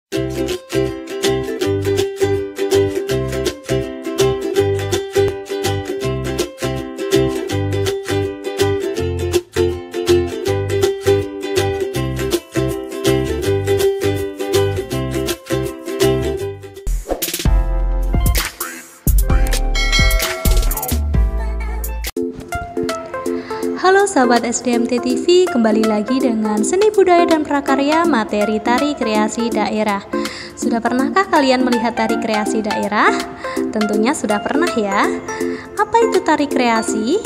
Halo sahabat SDMT TV, kembali lagi dengan seni budaya dan prakarya materi tari kreasi daerah. Sudah pernahkah kalian melihat tari kreasi daerah? Tentunya sudah pernah ya. Apa itu tari kreasi?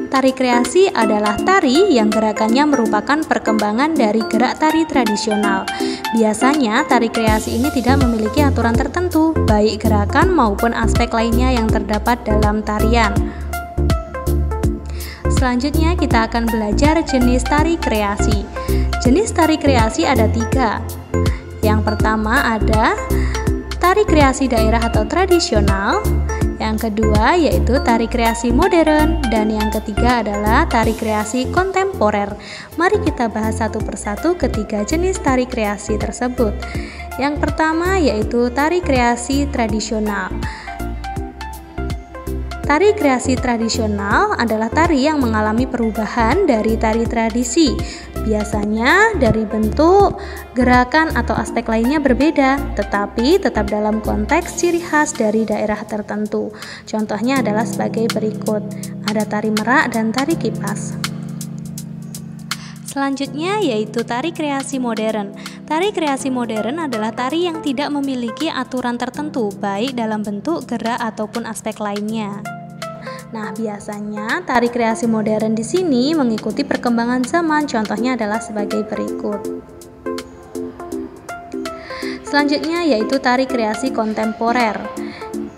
Tari kreasi adalah tari yang gerakannya merupakan perkembangan dari gerak tari tradisional. Biasanya tari kreasi ini tidak memiliki aturan tertentu, baik gerakan maupun aspek lainnya yang terdapat dalam tarian. Selanjutnya kita akan belajar jenis tari kreasi. Jenis tari kreasi ada 3. Yang pertama ada tari kreasi daerah atau tradisional. Yang kedua yaitu tari kreasi modern. Dan yang ketiga adalah tari kreasi kontemporer. Mari kita bahas satu persatu ketiga jenis tari kreasi tersebut. Yang pertama yaitu tari kreasi tradisional. Tari kreasi tradisional adalah tari yang mengalami perubahan dari tari tradisi. Biasanya dari bentuk, gerakan, atau aspek lainnya berbeda, tetapi tetap dalam konteks ciri khas dari daerah tertentu. Contohnya adalah sebagai berikut. Ada tari merak dan tari kipas. Selanjutnya yaitu tari kreasi modern. Tari kreasi modern adalah tari yang tidak memiliki aturan tertentu, baik dalam bentuk, gerak, ataupun aspek lainnya. Nah, biasanya tari kreasi modern di sini mengikuti perkembangan zaman. Contohnya adalah sebagai berikut. Selanjutnya yaitu tari kreasi kontemporer,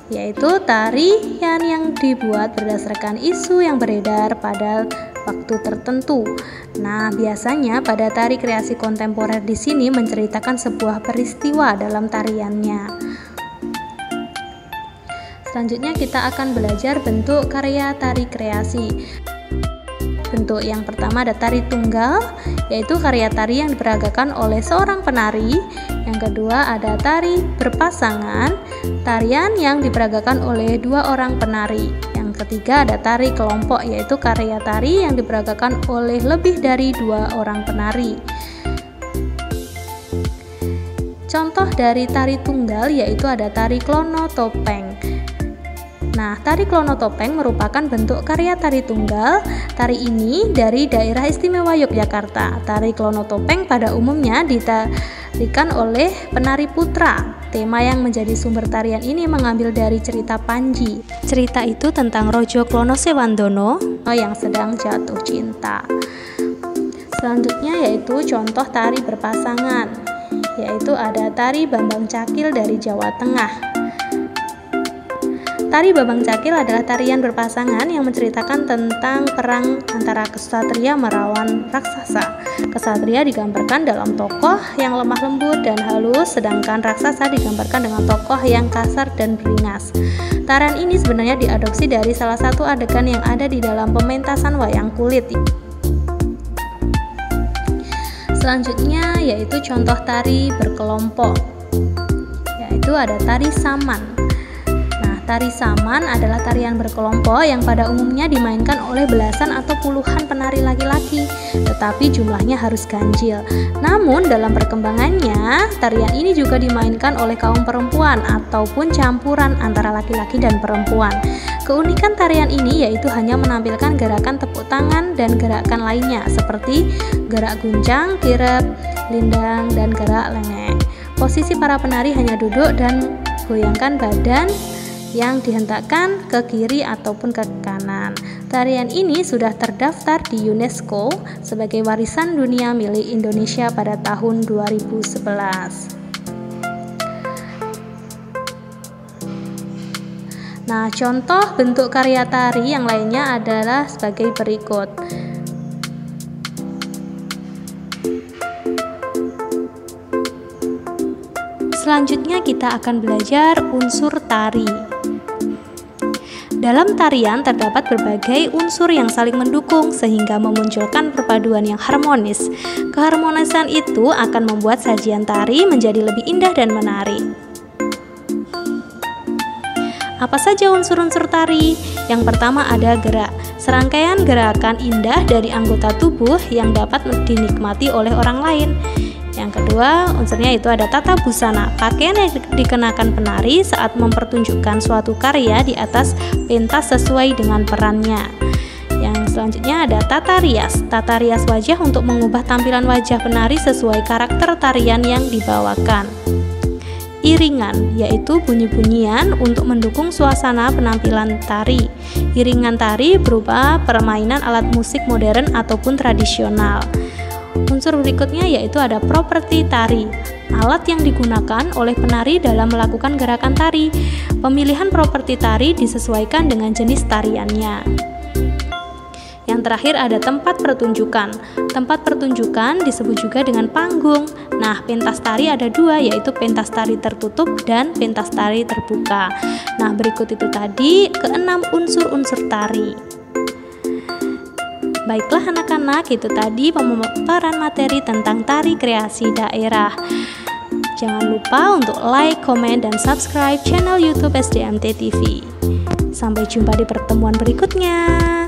yaitu tarian yang dibuat berdasarkan isu yang beredar pada waktu tertentu. Nah, biasanya pada tari kreasi kontemporer di sini menceritakan sebuah peristiwa dalam tariannya. Selanjutnya kita akan belajar bentuk karya tari kreasi. Bentuk yang pertama ada tari tunggal, yaitu karya tari yang diperagakan oleh seorang penari. Yang kedua ada tari berpasangan, tarian yang diperagakan oleh 2 orang penari. Yang ketiga ada tari kelompok, yaitu karya tari yang diperagakan oleh lebih dari 2 orang penari. Contoh dari tari tunggal yaitu ada tari klono topeng. Nah, tari klono topeng merupakan bentuk karya tari tunggal. Tari ini dari daerah istimewa Yogyakarta. Tari klono topeng pada umumnya ditarikan oleh penari putra. Tema yang menjadi sumber tarian ini mengambil dari cerita Panji. Cerita itu tentang Rojo Klono Sewandono yang sedang jatuh cinta. Selanjutnya yaitu contoh tari berpasangan, yaitu ada tari Bambang Cakil dari Jawa Tengah. Tari Bambang Cakil adalah tarian berpasangan yang menceritakan tentang perang antara kesatria melawan raksasa. Kesatria digambarkan dalam tokoh yang lemah lembut dan halus, sedangkan raksasa digambarkan dengan tokoh yang kasar dan beringas. Tarian ini sebenarnya diadopsi dari salah satu adegan yang ada di dalam pementasan wayang kulit. Selanjutnya yaitu contoh tari berkelompok, yaitu ada tari saman. Tari saman adalah tarian berkelompok yang pada umumnya dimainkan oleh belasan atau puluhan penari laki-laki, tetapi jumlahnya harus ganjil. Namun dalam perkembangannya, tarian ini juga dimainkan oleh kaum perempuan ataupun campuran antara laki-laki dan perempuan. Keunikan tarian ini yaitu hanya menampilkan gerakan tepuk tangan dan gerakan lainnya seperti gerak guncang, kirep, lindang, dan gerak lengek. Posisi para penari hanya duduk dan goyangkan badan yang dihentakkan ke kiri ataupun ke kanan. Tarian ini sudah terdaftar di UNESCO sebagai warisan dunia milik Indonesia pada tahun 2011. Nah, contoh bentuk karya tari yang lainnya adalah sebagai berikut. Selanjutnya kita akan belajar unsur tari. Dalam tarian terdapat berbagai unsur yang saling mendukung sehingga memunculkan perpaduan yang harmonis. Keharmonisan itu akan membuat sajian tari menjadi lebih indah dan menarik. Apa saja unsur-unsur tari? Yang pertama ada gerak. Serangkaian gerakan indah dari anggota tubuh yang dapat dinikmati oleh orang lain. Yang kedua, unsurnya itu ada tata busana, pakaian yang dikenakan penari saat mempertunjukkan suatu karya di atas pentas sesuai dengan perannya. Yang selanjutnya ada tata rias wajah untuk mengubah tampilan wajah penari sesuai karakter tarian yang dibawakan. Iringan, yaitu bunyi-bunyian untuk mendukung suasana penampilan tari. Iringan tari berupa permainan alat musik modern ataupun tradisional. Unsur berikutnya yaitu ada properti tari, alat yang digunakan oleh penari dalam melakukan gerakan tari. Pemilihan properti tari disesuaikan dengan jenis tariannya. Yang terakhir ada tempat pertunjukan. Tempat pertunjukan disebut juga dengan panggung. Nah, pentas tari ada dua, yaitu pentas tari tertutup dan pentas tari terbuka. Nah, berikut itu tadi keenam unsur-unsur tari. Baiklah anak-anak, itu tadi pemaparan materi tentang tari kreasi daerah. Jangan lupa untuk like, komen, dan subscribe channel YouTube SDMT TV. Sampai jumpa di pertemuan berikutnya.